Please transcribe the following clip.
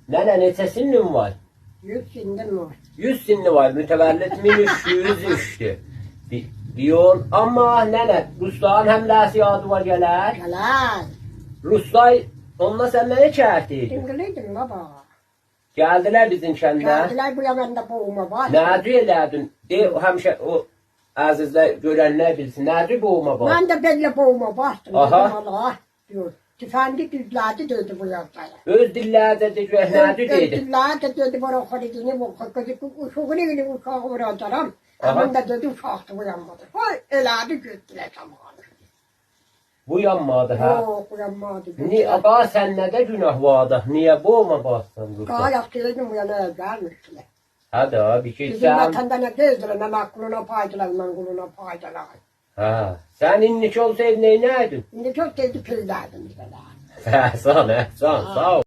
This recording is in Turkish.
Nene neçə sinnin var? 100 sindim var. 100 sinni var. Mütevəllit 1303'tü. Diyor ama nene Ruslan həmləsi adı var gələr. Gələn. Ruslar onunla sen ne çəkdiydin? Dingiliydim baba. Geldiler bizim kəndə. Geldiler bu yanında boğuma var. Nədir elədin? De həmişə o əzizlər görənlər bilsin. Nədir boğuma bas? Ben de böyle boğuma bastım. Aha. Dedim Allah diyor. Tüfendi düzlerdi dedi bu yazıya. Öz dillərdə de görək nədir dedi. Düzlerdi dedi bana okulidini bu kakacık uşağını bile uşağı vuracağım. Aha. Ama da dedi uşaktı bu yanmadı. Vay eladi götüler zamanı. Bu yanmadı ha. Yok bu yanmadı. Ni aga sən nədə günah vardı? Niyə boğuma basdın Ruslan? Gayet dedim bu yana gelmişler. Hə da bir şey Bizim sən. vatanda ne gezdiler, ne aklına paydılar, ne kuluna paydılar. Ha, sən inlik olsaydın neynəydin? Şimdi çok sevdi peyderdim bize daha. Əhsan, əhsan, sağ ol.